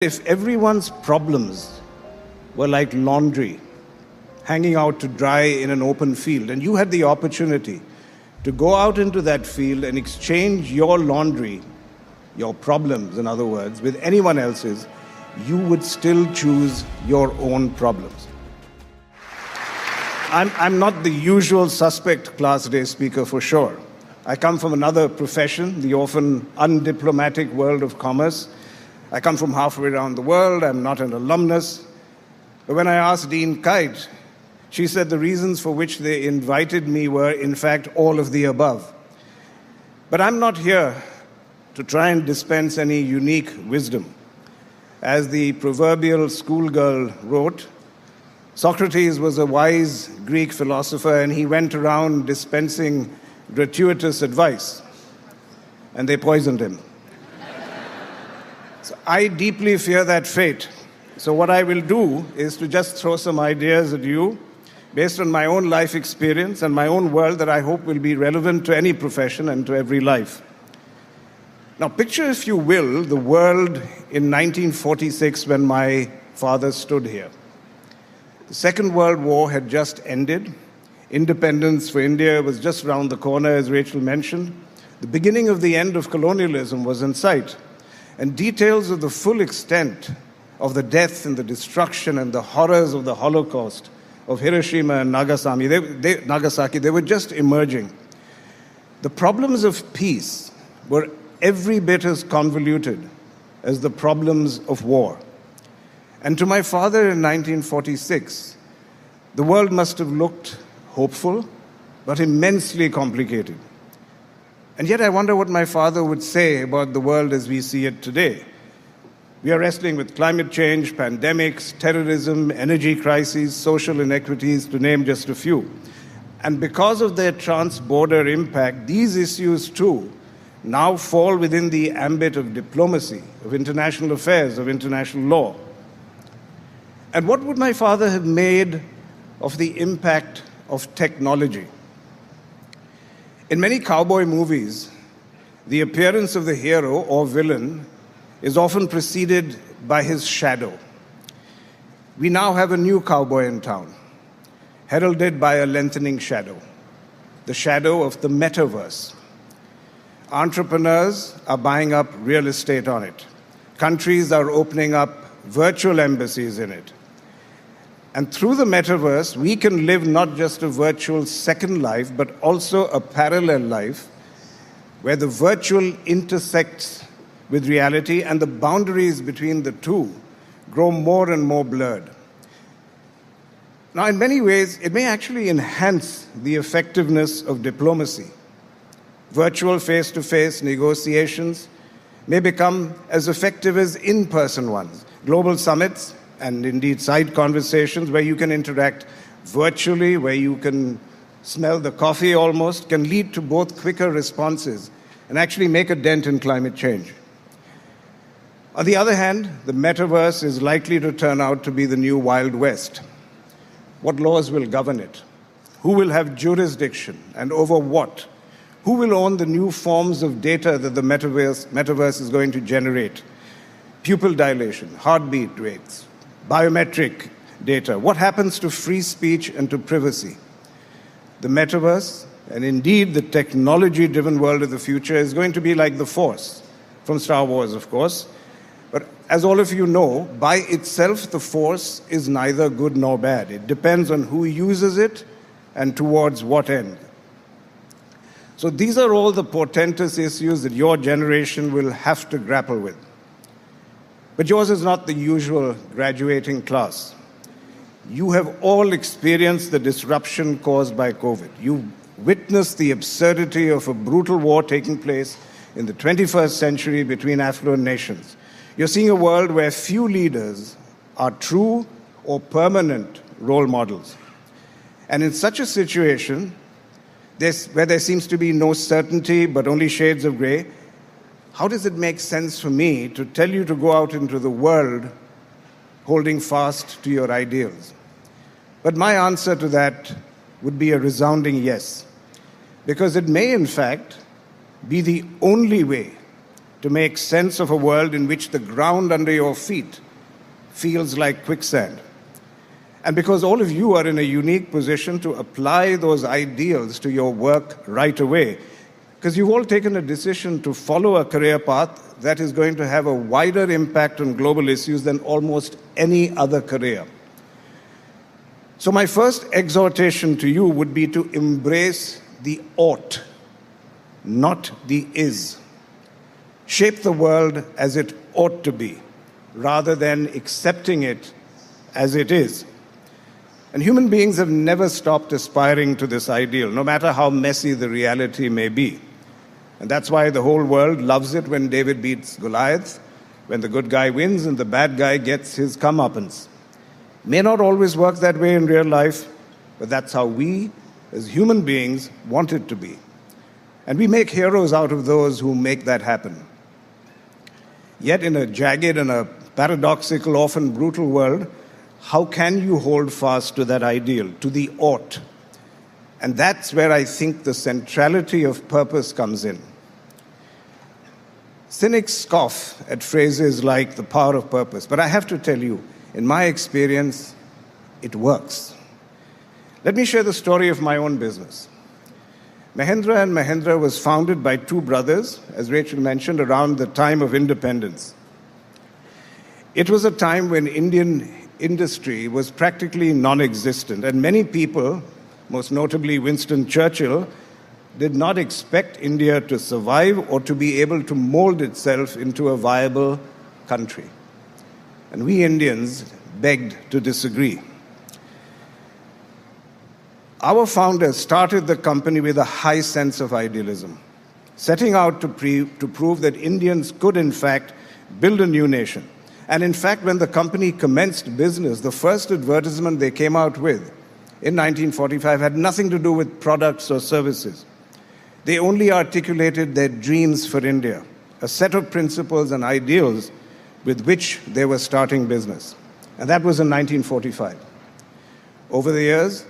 If everyone's problems were like laundry hanging out to dry in an open field, and you had the opportunity to go out into that field and exchange your laundry, your problems, in other words, with anyone else's, you would still choose your own problems. I'm not the usual suspect Class Day speaker for sure. I come from another profession, the often undiplomatic world of commerce. I come from halfway around the world. I'm not an alumnus. But when I asked Dean Kite, she said the reasons for which they invited me were, in fact, all of the above. But I'm not here to try and dispense any unique wisdom. As the proverbial schoolgirl wrote, Socrates was a wise Greek philosopher, and he went around dispensing gratuitous advice, and they poisoned him. So I deeply fear that fate. So what I will do is to just throw some ideas at you based on my own life experience and my own world that I hope will be relevant to any profession and to every life. Now picture, if you will, the world in 1946 when my father stood here. The Second World War had just ended. Independence for India was just around the corner, as Rachel mentioned. The beginning of the end of colonialism was in sight. And details of the full extent of the death and the destruction and the horrors of the Holocaust of Hiroshima and Nagasaki, they were just emerging. The problems of peace were every bit as convoluted as the problems of war. And to my father in 1946, the world must have looked hopeful, but immensely complicated. And yet I wonder what my father would say about the world as we see it today. We are wrestling with climate change, pandemics, terrorism, energy crises, social inequities, to name just a few. And because of their trans-border impact, these issues too now fall within the ambit of diplomacy, of international affairs, of international law. And what would my father have made of the impact of technology? In many cowboy movies, the appearance of the hero or villain is often preceded by his shadow. We now have a new cowboy in town, heralded by a lengthening shadow, the shadow of the metaverse. Entrepreneurs are buying up real estate on it. Countries are opening up virtual embassies in it. And through the metaverse, we can live not just a virtual second life, but also a parallel life where the virtual intersects with reality and the boundaries between the two grow more and more blurred. Now, in many ways, it may actually enhance the effectiveness of diplomacy. Virtual face-to-face negotiations may become as effective as in-person ones. Global summits and indeed side conversations where you can interact virtually, where you can smell the coffee almost, can lead to both quicker responses and actually make a dent in climate change. On the other hand, the metaverse is likely to turn out to be the new Wild West. What laws will govern it? Who will have jurisdiction and over what? Who will own the new forms of data that the metaverse is going to generate? Pupil dilation, heartbeat rates, biometric data. What happens to free speech and to privacy? The metaverse, and indeed the technology-driven world of the future, is going to be like the Force, from Star Wars, of course. But as all of you know, by itself, the Force is neither good nor bad. It depends on who uses it and towards what end. So these are all the portentous issues that your generation will have to grapple with. But yours is not the usual graduating class. You have all experienced the disruption caused by COVID. You witnessed the absurdity of a brutal war taking place in the 21st century between affluent nations. You're seeing a world where few leaders are true or permanent role models. And in such a situation, where there seems to be no certainty but only shades of gray, how does it make sense for me to tell you to go out into the world holding fast to your ideals? But my answer to that would be a resounding yes, because it may, in fact, be the only way to make sense of a world in which the ground under your feet feels like quicksand. And because all of you are in a unique position to apply those ideals to your work right away, because you've all taken a decision to follow a career path that is going to have a wider impact on global issues than almost any other career. So my first exhortation to you would be to embrace the ought, not the is. Shape the world as it ought to be, rather than accepting it as it is. And human beings have never stopped aspiring to this ideal, no matter how messy the reality may be. And that's why the whole world loves it when David beats Goliath, when the good guy wins and the bad guy gets his comeuppance. May not always work that way in real life, but that's how we, as human beings, want it to be. And we make heroes out of those who make that happen. Yet in a jagged and a paradoxical, often brutal world, how can you hold fast to that ideal, to the ought? And that's where I think the centrality of purpose comes in. Cynics scoff at phrases like the power of purpose, but I have to tell you, in my experience, it works. Let me share the story of my own business. Mahindra and Mahindra was founded by two brothers, as Rachel mentioned, around the time of independence. It was a time when Indian industry was practically non-existent, and many people, most notably Winston Churchill, did not expect India to survive or to be able to mold itself into a viable country. And we Indians begged to disagree. Our founders started the company with a high sense of idealism, setting out to prove that Indians could, in fact, build a new nation. And in fact, when the company commenced business, the first advertisement they came out with in 1945 had nothing to do with products or services. They only articulated their dreams for India, a set of principles and ideals with which they were starting business. And that was in 1945. Over the years,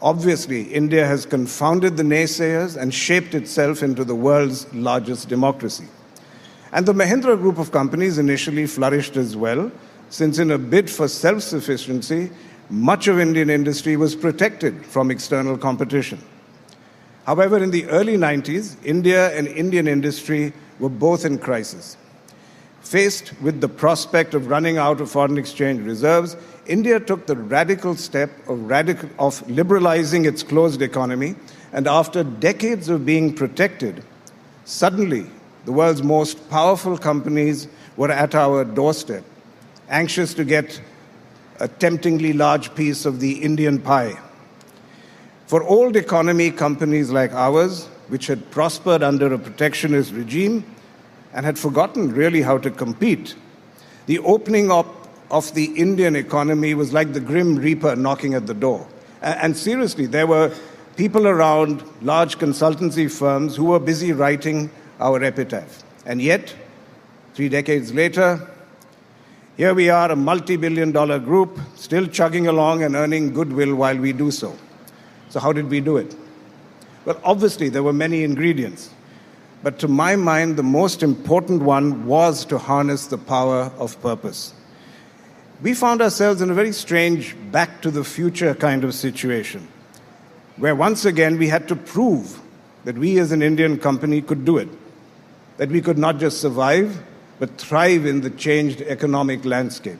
obviously, India has confounded the naysayers and shaped itself into the world's largest democracy. And the Mahindra group of companies initially flourished as well, since in a bid for self-sufficiency, much of Indian industry was protected from external competition. However, in the early 90s, India and Indian industry were both in crisis. Faced with the prospect of running out of foreign exchange reserves, India took the radical step of liberalizing its closed economy, and after decades of being protected, suddenly the world's most powerful companies were at our doorstep, anxious to get a temptingly large piece of the Indian pie. For old economy companies like ours, which had prospered under a protectionist regime and had forgotten really how to compete, the opening up of the Indian economy was like the Grim Reaper knocking at the door. And seriously, there were people around, large consultancy firms, who were busy writing our epitaph. And yet, 3 decades later, here we are, a multi-billion-dollar group, still chugging along and earning goodwill while we do so. So how did we do it? Well, obviously, there were many ingredients. But to my mind, the most important one was to harness the power of purpose. We found ourselves in a very strange back-to-the-future kind of situation, where once again we had to prove that we as an Indian company could do it, that we could not just survive, but thrive in the changed economic landscape.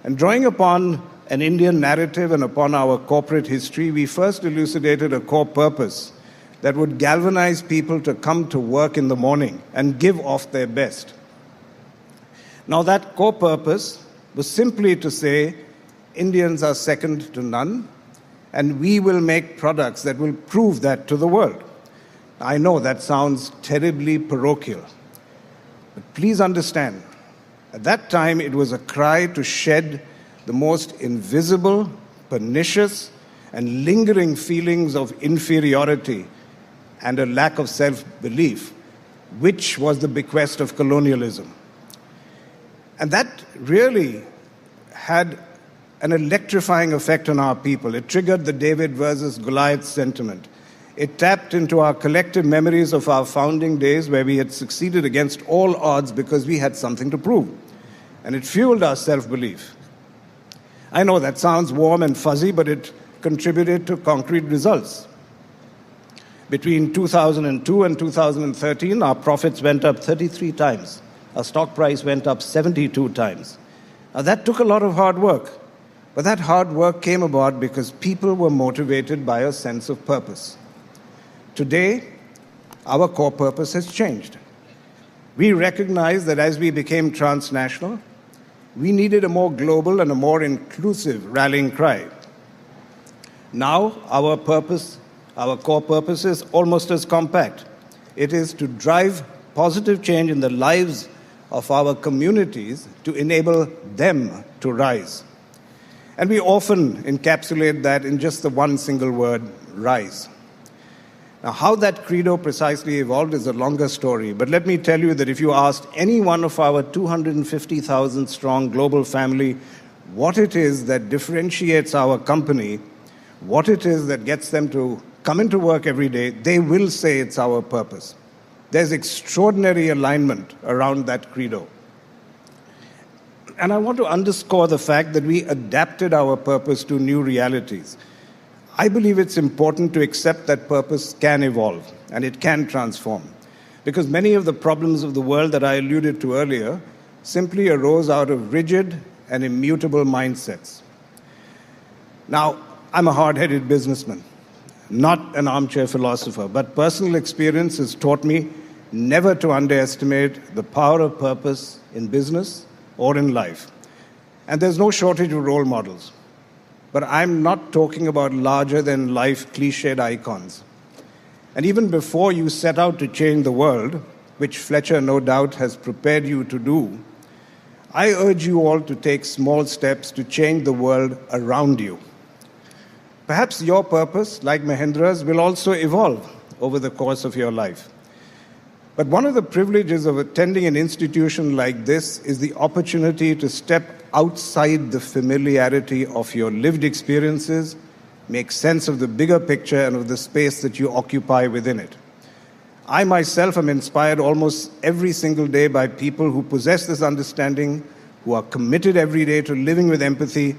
And drawing upon an Indian narrative and upon our corporate history, we first elucidated a core purpose that would galvanize people to come to work in the morning and give off their best. Now, that core purpose was simply to say, Indians are second to none, and we will make products that will prove that to the world. I know that sounds terribly parochial, but please understand, at that time it was a cry to shed the most invisible, pernicious, and lingering feelings of inferiority and a lack of self-belief, which was the bequest of colonialism. And that really had an electrifying effect on our people. It triggered the David versus Goliath sentiment. It tapped into our collective memories of our founding days where we had succeeded against all odds because we had something to prove. And it fueled our self-belief. I know that sounds warm and fuzzy, but it contributed to concrete results. Between 2002 and 2013, our profits went up 33 times. Our stock price went up 72 times. Now, that took a lot of hard work. But that hard work came about because people were motivated by a sense of purpose. Today, our core purpose has changed. We recognize that as we became transnational, we needed a more global and a more inclusive rallying cry. Now, our core purpose is almost as compact. It is to drive positive change in the lives of our communities to enable them to rise. And we often encapsulate that in just the one single word, rise. Now, how that credo precisely evolved is a longer story, but let me tell you that if you asked any one of our 250,000 strong global family what it is that differentiates our company, what it is that gets them to come into work every day, they will say it's our purpose. There's extraordinary alignment around that credo. And I want to underscore the fact that we adapted our purpose to new realities. I believe it's important to accept that purpose can evolve and it can transform, because many of the problems of the world that I alluded to earlier simply arose out of rigid and immutable mindsets. Now, I'm a hard-headed businessman, not an armchair philosopher, but personal experience has taught me never to underestimate the power of purpose in business or in life. And there's no shortage of role models. But I'm not talking about larger-than-life cliched icons. And even before you set out to change the world, which Fletcher no doubt has prepared you to do, I urge you all to take small steps to change the world around you. Perhaps your purpose, like Mahindra's, will also evolve over the course of your life. But one of the privileges of attending an institution like this is the opportunity to step outside the familiarity of your lived experiences, make sense of the bigger picture and of the space that you occupy within it. I myself am inspired almost every single day by people who possess this understanding, who are committed every day to living with empathy,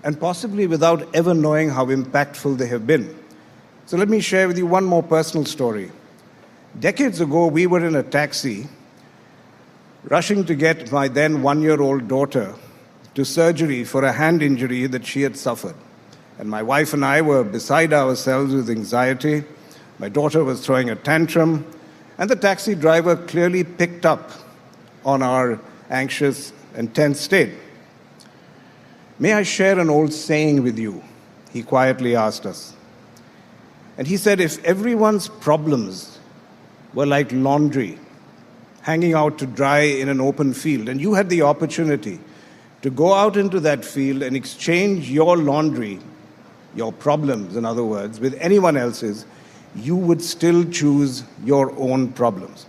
and possibly without ever knowing how impactful they have been. So let me share with you one more personal story. Decades ago, we were in a taxi, rushing to get my then one-year-old daughter to surgery for a hand injury that she had suffered. And my wife and I were beside ourselves with anxiety. My daughter was throwing a tantrum, and the taxi driver clearly picked up on our anxious and tense state. "May I share an old saying with you?" he quietly asked us. And he said, if everyone's problems were like laundry hanging out to dry in an open field, and you had the opportunity to go out into that field and exchange your laundry, your problems, in other words, with anyone else's, you would still choose your own problems.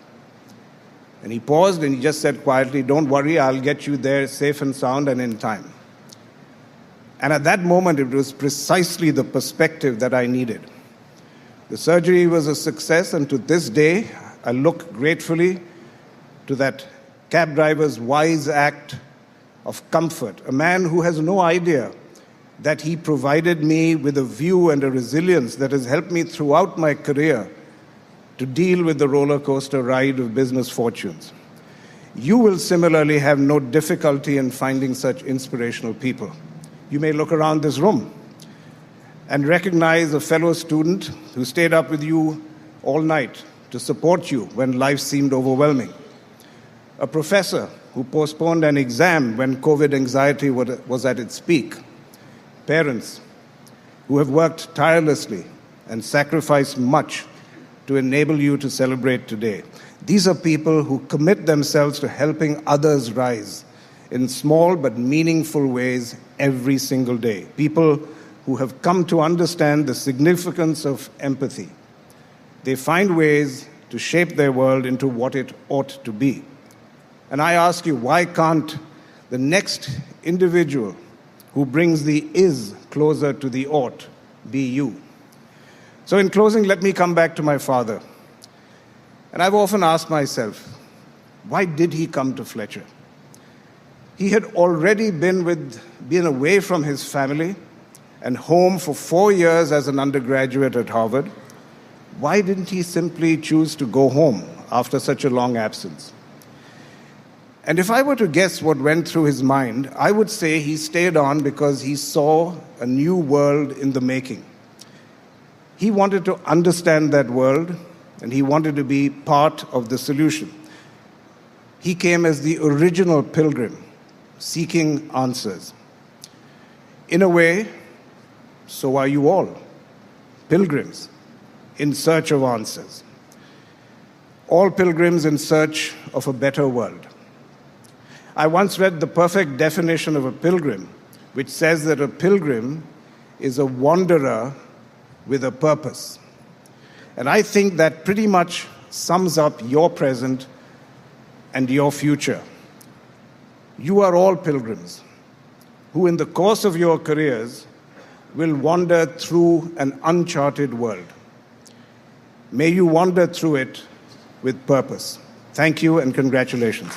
And he paused and he just said quietly, "Don't worry, I'll get you there safe and sound and in time." And at that moment, it was precisely the perspective that I needed. The surgery was a success, and to this day, I look gratefully to that cab driver's wise act of comfort, a man who has no idea that he provided me with a view and a resilience that has helped me throughout my career to deal with the roller coaster ride of business fortunes. You will similarly have no difficulty in finding such inspirational people. You may look around this room and recognize a fellow student who stayed up with you all night to support you when life seemed overwhelming. A professor who postponed an exam when COVID anxiety was at its peak. Parents who have worked tirelessly and sacrificed much to enable you to celebrate today. These are people who commit themselves to helping others rise in small but meaningful ways every single day. People who have come to understand the significance of empathy. They find ways to shape their world into what it ought to be. And I ask you, why can't the next individual who brings the is closer to the ought be you? So in closing, let me come back to my father. And I've often asked myself, why did he come to Fletcher? He had already been away from his family and home for 4 years as an undergraduate at Harvard. Why didn't he simply choose to go home after such a long absence? And if I were to guess what went through his mind, I would say he stayed on because he saw a new world in the making. He wanted to understand that world, and he wanted to be part of the solution. He came as the original pilgrim, seeking answers. In a way, so are you all, pilgrims in search of answers. All pilgrims in search of a better world. I once read the perfect definition of a pilgrim, which says that a pilgrim is a wanderer with a purpose. And I think that pretty much sums up your present and your future. You are all pilgrims who, in the course of your careers, will wander through an uncharted world. May you wander through it with purpose. Thank you and congratulations.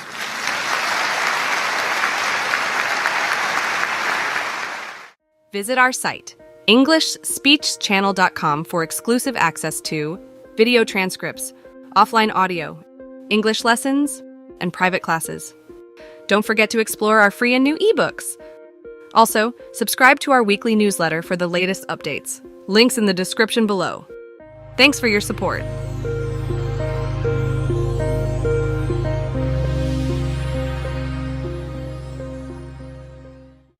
Visit our site, EnglishSpeechChannel.com, for exclusive access to video transcripts, offline audio, English lessons, and private classes. Don't forget to explore our free and new ebooks. Also, subscribe to our weekly newsletter for the latest updates. Links in the description below. Thanks for your support.